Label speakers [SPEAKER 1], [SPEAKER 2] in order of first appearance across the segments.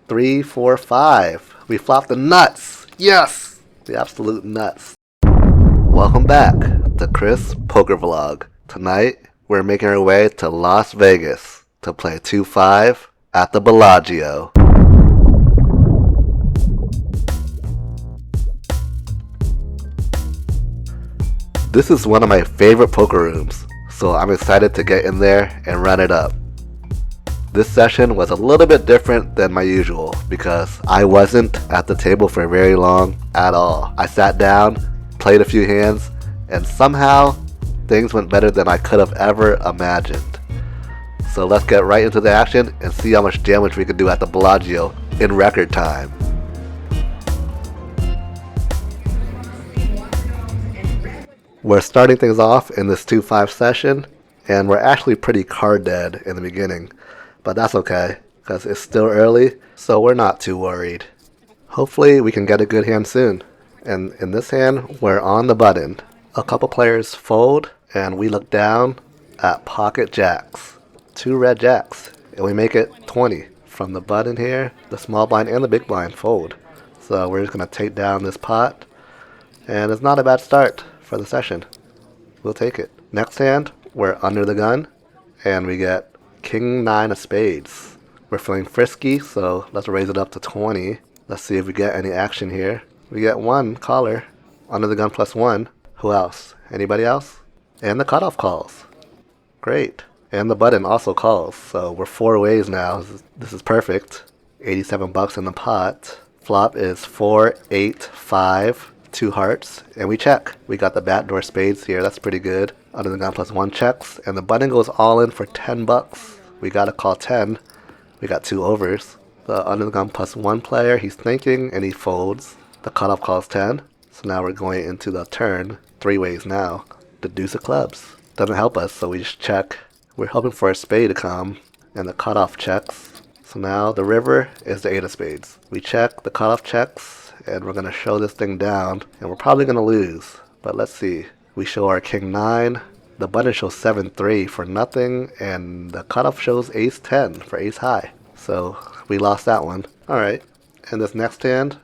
[SPEAKER 1] 3, 4, 5. We flopped the nuts. Yes! The absolute nuts. Welcome back to Chris Poker Vlog. Tonight, we're making our way to Las Vegas to play 2-5 at the Bellagio. This is one of my favorite poker rooms, so I'm excited to get in there and run it up. This session was a little bit different than my usual because I wasn't at the table for very long at all. I sat down, played a few hands, and somehow things went better than I could have ever imagined. So let's get right into the action and see how much damage we can do at the Bellagio in record time. We're starting things off in this 2-5 session, and we're actually pretty card dead in the beginning. But that's okay, because it's still early, so we're not too worried. Hopefully we can get a good hand soon. And in this hand, we're on the button. A couple players fold, and we look down at pocket jacks. 2 red jacks, and we make it 20. From the button here, the small blind and the big blind fold. So we're just going to take down this pot, and it's not a bad start for the session. We'll take it. Next hand, we're under the gun, and we get King 9 of spades. We're feeling frisky, so let's raise it up to 20. Let's see if we get any action here. We get 1 caller, under the gun +1. Who else? Anybody else? And the cutoff calls. Great. And the button also calls, so we're 4 ways now. This is perfect. $87 in the pot. Flop is 4, 8, 5, 2 hearts, and we check. We got the backdoor spades here. That's pretty good. Under the gun +1 checks, and the button goes all in for $10. We gotta call 10. We got 2 overs. The under the gun +1 player, he's thinking and he folds. The cutoff calls 10. So now we're going into the turn 3 ways now. The deuce of clubs doesn't help us, so we just check. We're hoping for a spade to come, and the cutoff checks. So now the river is the 8 of spades. We check, the cutoff checks, and we're gonna show this thing down, and we're probably gonna lose, but let's see. We show our King 9. The button shows 7-3 for nothing, and the cutoff shows Ace 10 for Ace high. So we lost that one. Alright, in this next hand,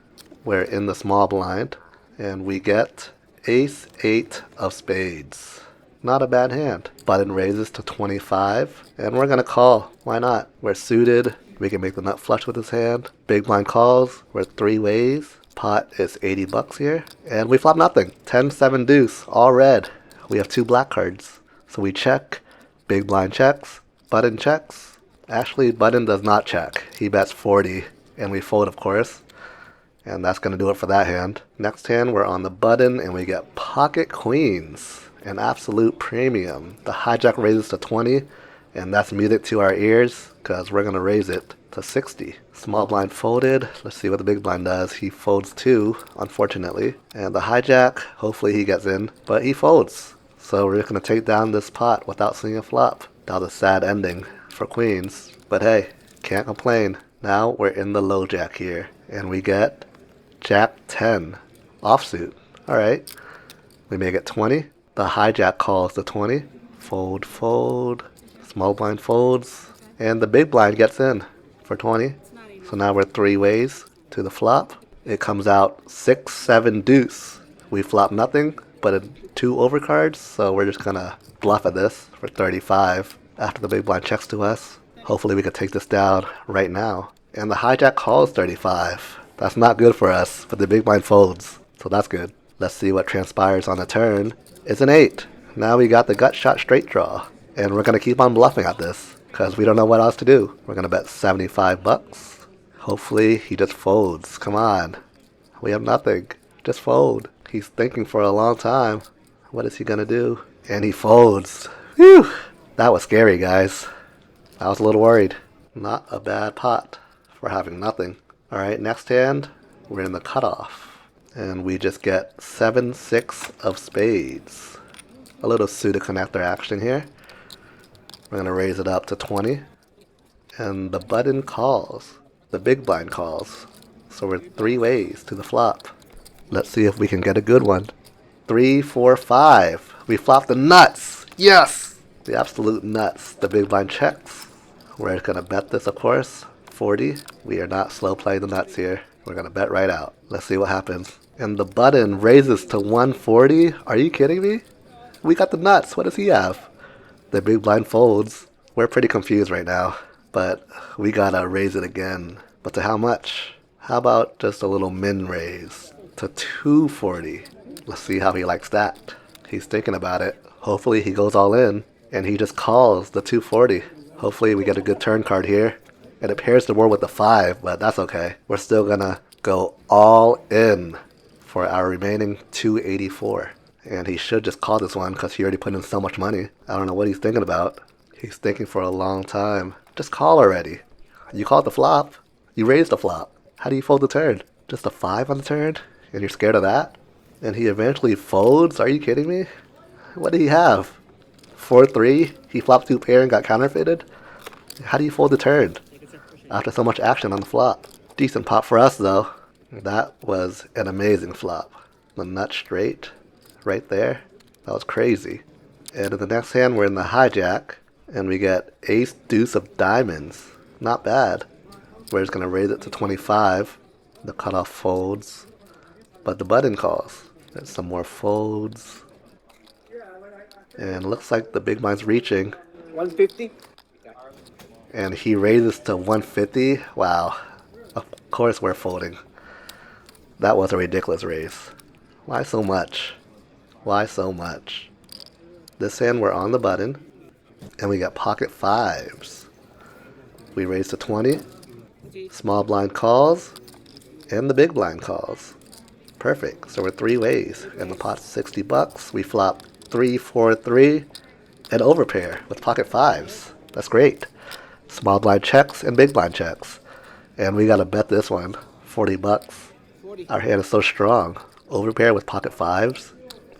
[SPEAKER 1] we're in the small blind, and we get Ace 8 of spades. Not a bad hand. Button raises to 25, and we're gonna call. Why not? We're suited. We can make the nut flush with this hand. Big blind calls. We're 3 ways. Pot is $80 here, and we flop nothing. 10, 7 deuce, all red. We have 2 black cards, so we check. Big blind checks, button checks. Actually, button does not check. He bets 40, and we fold, of course, and that's gonna do it for that hand. Next hand, we're on the button, and we get pocket queens, an absolute premium. The hijack raises to 20, and that's music to our ears, because we're gonna raise it to 60. Small blind folded. Let's see what the big blind does. He folds 2, unfortunately. And the hijack, hopefully he gets in, but he folds. So we're just gonna take down this pot without seeing a flop. That was a sad ending for queens, but hey, can't complain. Now we're in the low jack here, and we get Jack 10 offsuit. Alright, we make it 20. The hijack calls to 20. Fold, fold. Small blind folds, and the big blind gets in for 20. So now we're 3 ways to the flop. It comes out 6, 7 deuce. We flop nothing but 2 overcards, so we're just gonna bluff at this for 35 after the big blind checks to us. Hopefully we can take this down right now. And the hijack calls 35. That's not good for us, but the big blind folds, so that's good. Let's see what transpires on the turn. It's an 8. Now we got the gut shot straight draw, and we're gonna keep on bluffing at this because we don't know what else to do. We're gonna bet $75. Hopefully he just folds. Come on, we have nothing. Just fold. He's thinking for a long time. What is he gonna do? And he folds. Whew! That was scary, guys. I was a little worried. Not a bad pot for having nothing. Alright, next hand, we're in the cutoff. And we just get 7, 6 of spades. A little pseudo connector action here. We're gonna raise it up to 20. And the button calls. The big blind calls. So we're 3 ways to the flop. Let's see if we can get a good one. 3, 4, 5. We flop the nuts. Yes! The absolute nuts. The big blind checks. We're gonna bet this, of course. 140. We are not slow playing the nuts here. We're gonna bet right out. Let's see what happens. And the button raises to 140. Are you kidding me? We got the nuts. What does he have? The big blind folds. We're pretty confused right now, but we gotta raise it again. But to how much? How about just a little min raise to 240? Let's see how he likes that. He's thinking about it. Hopefully he goes all in and he just calls the 240. Hopefully we get a good turn card here. It appears to work with the 5, but that's okay. We're still gonna go all in for our remaining 284. And he should just call this one because he already put in so much money. I don't know what he's thinking about. He's thinking for a long time. Just call already. You called the flop. You raised the flop. How do you fold the turn? Just a 5 on the turn? And you're scared of that? And he eventually folds? Are you kidding me? What did he have? 4-3? He flopped 2 pair and got counterfeited? How do you fold the turn after so much action on the flop? Decent pot for us though. That was an amazing flop. The nut straight right there. That was crazy. And in the next hand we're in the hijack and we get ace deuce of diamonds. Not bad. We're just gonna raise it to 25. The cutoff folds, but the button calls. There's some more folds. And looks like the big blind's reaching.
[SPEAKER 2] 150.
[SPEAKER 1] And he raises to 150. Wow. Of course we're folding. That was a ridiculous raise. Why so much? Why so much? This hand we're on the button. And we got pocket 5s. We raise to 20. Small blind calls. And the big blind calls. Perfect. So we're 3 ways. And the pot's 60 bucks. We flop 3, 4, 3. And overpair with pocket 5s. That's great. Small blind checks and big blind checks. And we gotta bet this one. 40 bucks. Our hand is so strong. Overpair with pocket 5s.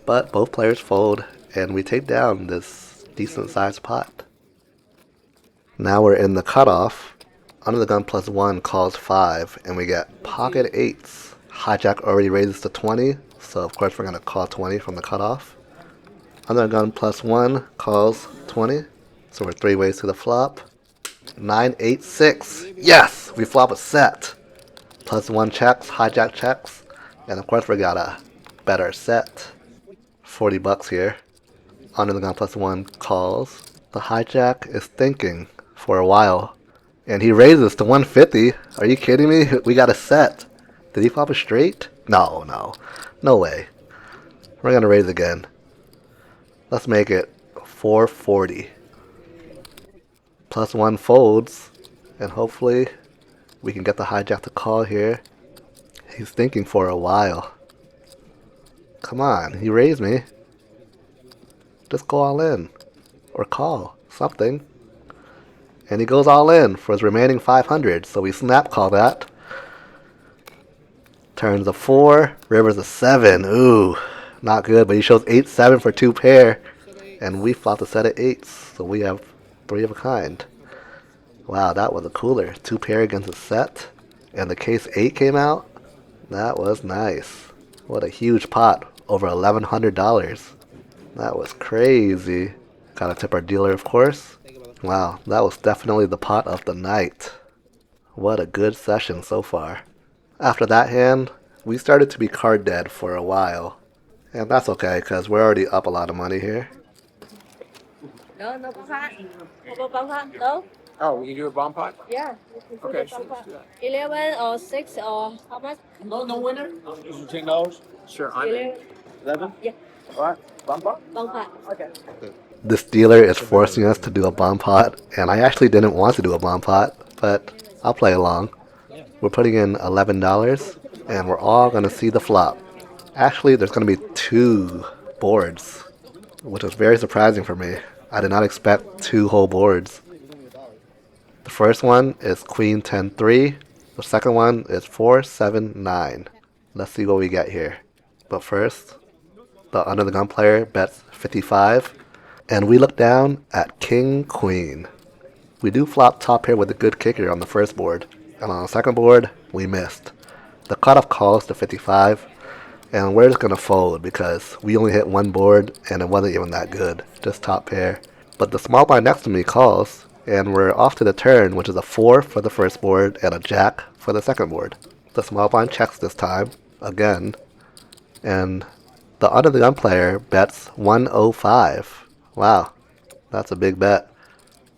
[SPEAKER 1] But both players fold. And we take down this decent sized pot. Now we're in the cutoff. Under the gun plus 1 calls 5. And we get pocket 8s. Hijack already raises to 20. So of course we're gonna call 20 from the cutoff. Under the gun plus 1 calls 20. So we're 3 ways to the flop. 9, 8, 6. Yes! We flop a set. Plus 1 checks, hijack checks. And of course we got a better set. 40 bucks here. Under the gun plus 1 calls. The hijack is thinking for a while. And he raises to 150. Are you kidding me? We got a set. Did he flop a straight? No, no. No way. We're gonna raise again. Let's make it 440. Plus 1 folds. And hopefully we can get the hijack to call here. He's thinking for a while. Come on, he raised me. Just go all in. Or call. Something. And he goes all in for his remaining 500. So we snap call that. Turns a 4. Rivers a 7. Ooh. Not good. But he shows 8-7 for 2 pair. And we flop a set of 8s. So we have 3 of a kind. Wow, that was a cooler. 2 pair against a set. And the case 8 came out. That was nice. What a huge pot. Over $1,100. That was crazy. Gotta tip our dealer, of course. Wow, that was definitely the pot of the night. What a good session so far. After that hand, we started to be card dead for a while. And that's okay, because we're already up a lot of money here.
[SPEAKER 3] No, no bump pot. No bump pot. No.
[SPEAKER 2] Oh, we can do a bomb pot?
[SPEAKER 3] Yeah.
[SPEAKER 2] Okay, sure, let's do that.
[SPEAKER 3] 11 or 6 or how much?
[SPEAKER 2] No winner? Is it $10? Sure, I'm in. 11?
[SPEAKER 3] Yeah.
[SPEAKER 2] Alright, bomb pot?
[SPEAKER 3] Bump pot.
[SPEAKER 2] Okay.
[SPEAKER 1] This dealer is forcing us to do a bomb pot, and I actually didn't want to do a bomb pot, but I'll play along. We're putting in $11, and we're all going to see the flop. Actually, there's going to be 2 boards, which was very surprising for me. I did not expect 2 whole boards. The first one is Queen 10-3. The second one is 4-7-9. Let's see what we get here. But first, the under the gun player bets 55. And we look down at King Queen. We do flop top pair with a good kicker on the first board. And on the second board, we missed. The cutoff calls to 55. And we're just going to fold because we only hit 1 board and it wasn't even that good. Just top pair. But the small blind next to me calls. And we're off to the turn, which is a 4 for the first board and a jack for the second board. The small blind checks this time, again, and the under the gun player bets 105. Wow, that's a big bet.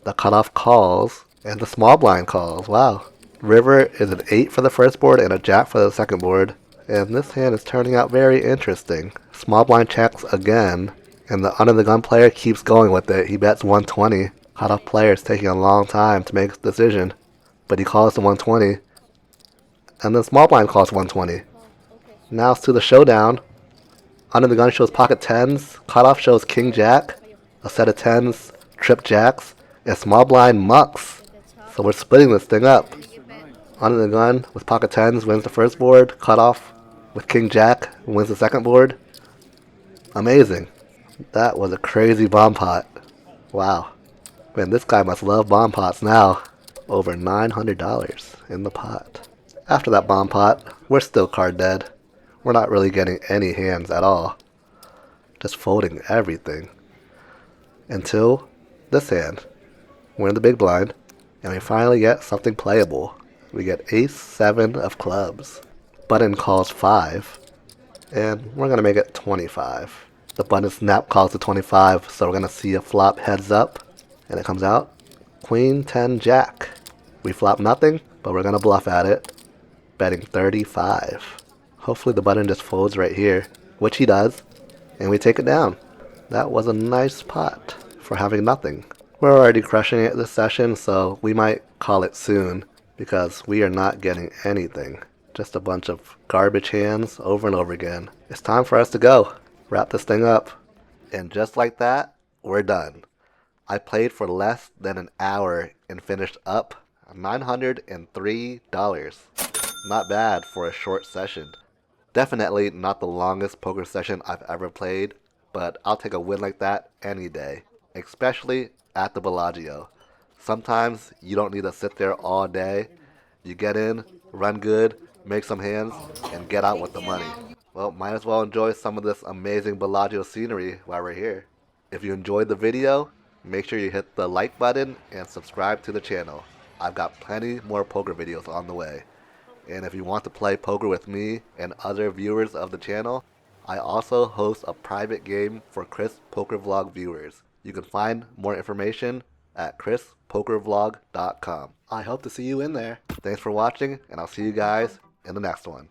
[SPEAKER 1] The cutoff calls, and the small blind calls. Wow. River is an 8 for the first board and a jack for the second board. And this hand is turning out very interesting. Small blind checks again, and the under the gun player keeps going with it. He bets 120. Cutoff player is taking a long time to make a decision, but he calls to 120. And then small blind calls 120. Now it's to the showdown. Under the gun shows pocket tens. Cutoff shows king jack, a set of tens, trip jacks, and small blind mucks. So we're splitting this thing up. Under the gun with pocket tens wins the first board. Cutoff with king jack wins the second board. Amazing. That was a crazy bomb pot. Wow. Man, this guy must love bomb pots now. Over $900 in the pot. After that bomb pot, we're still card dead. We're not really getting any hands at all. Just folding everything. Until this hand. We're in the big blind, and we finally get something playable. We get ace 7 of clubs. Button calls 5, and we're going to make it 25. The button snap calls to 25, so we're going to see a flop heads up, and it comes out queen 10 jack. We flop nothing, but we're going to bluff at it, betting 35. Hopefully the button just folds right here, which he does, and we take it down. That was a nice pot for having nothing. We're already crushing it this session, so we might call it soon, because we are not getting anything. Just a bunch of garbage hands over and over again. It's time for us to go. Wrap this thing up. And just like that, we're done. I played for less than an hour and finished up $903. Not bad for a short session. Definitely not the longest poker session I've ever played, but I'll take a win like that any day, especially at the Bellagio. Sometimes you don't need to sit there all day. You get in, run good, make some hands, and get out with the money. Well, might as well enjoy some of this amazing Bellagio scenery while we're here. If you enjoyed the video, make sure you hit the like button and subscribe to the channel. I've got plenty more poker videos on the way. And if you want to play poker with me and other viewers of the channel, I also host a private game for ChrisPokerVlog viewers. You can find more information at ChrisPokerVlog.com. I hope to see you in there. Thanks for watching, and I'll see you guys in the next one.